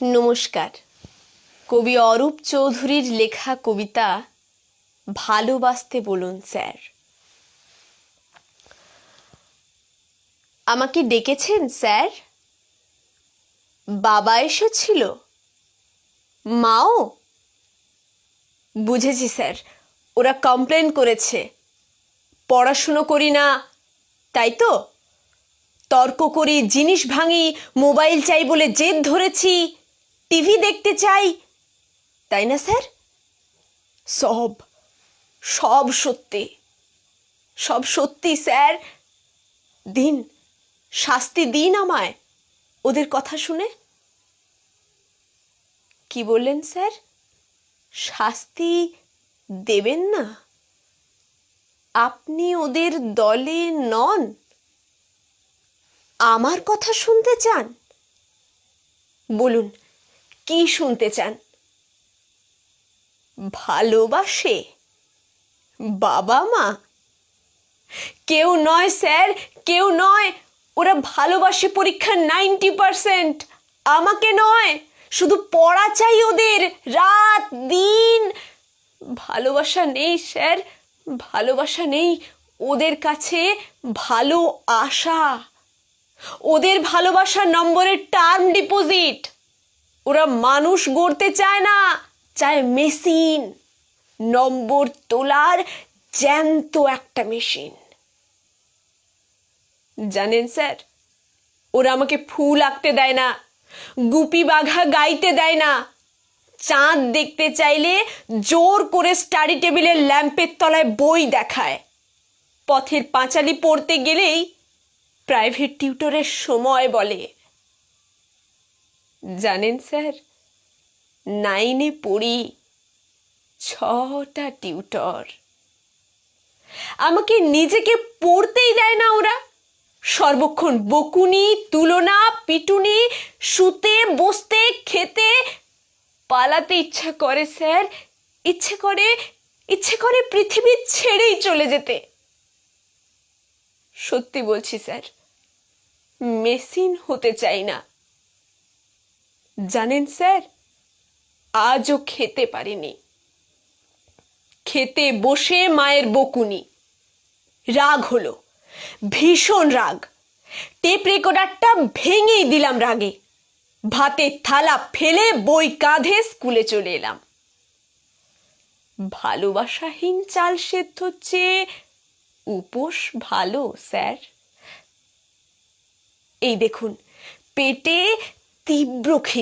নমস্কার। কবি অরূপ চৌধুরীর লেখা কবিতা ভালোবাসতে বলুন স্যার। আমাকে ডেকেছেন স্যার? বাবা এসেছিল, মাও? বুঝেছি স্যার, ওরা কমপ্লেন করেছে পড়াশুনো করি না, তাই তো? তর্ক করি, জিনিস ভাঙি, মোবাইল চাই বলে জেদ ধরেছি, টিভি দেখতে চাই, তাই না স্যার? সব সব সত্যি, সব সত্যি স্যার। দিন, শাস্তি দিন আমায় ওদের কথা শুনে। কি বললেন স্যার? শাস্তি দেবেন না? আপনি ওদের দলে নন? আমার কথা শুনতে চান? বলুন, কি শুনতে চান? ভালোবাসে বাবা মা? কেউ নয় স্যার, কেউ নয়। ওরা ভালোবাসে পরীক্ষার 90%, আমাকে নয়। শুধু পড়া চাই ওদের, রাত দিন। ভালোবাসা নেই স্যার, ভালোবাসা নেই ওদের কাছে। ভালো আশা, ওদের ভালোবাসার নম্বরের টার্ম ডিপোজিট। ওরা মানুষ গড়তে চায় না, চায় মেশিন, নম্বর তোলার জ্যান্ত একটা মেশিন। জানেন স্যার, ওরা আমাকে ফুল আঁকতে দেয় না, গুপি বাঘা গাইতে দেয় না। চাঁদ দেখতে চাইলে জোর করে স্টাডি টেবিলের ল্যাম্পের তলায় বই দেখায়। পথের পাঁচালি পড়তে গেলেই প্রাইভেট টিউটরের সময় বলে। জানেন স্যার, 9-এ পড়ি, 6টা টিউটর। আমাকে নিজেকে পড়তেই দেয় না ওরা। সর্বক্ষণ বকুনি, তুলনা, পিটুনি, শুতে বসতে খেতে। পালাতে ইচ্ছা করে স্যার, ইচ্ছে করে পৃথিবী ছেড়েই চলে যেতে। সত্যি বলছি স্যার, মেশিন হতে চাই না। জানেন স্যার, আজও খেতে পারিনি। খেতে বসে মায়ের বকুনি। রাগ হলো, ভীষণ রাগ। টেপ রেকর্ডারটা ভেঙেই দিলাম রাগে। ভাতের থালা ফেলে বই কাঁধে স্কুলে চলে এলাম। ভালোবাসাহীন চাল সেদ্ধ চেয়ে উপোস ভালো স্যার। এই দেখুন, পেটে তীব্র খিদে।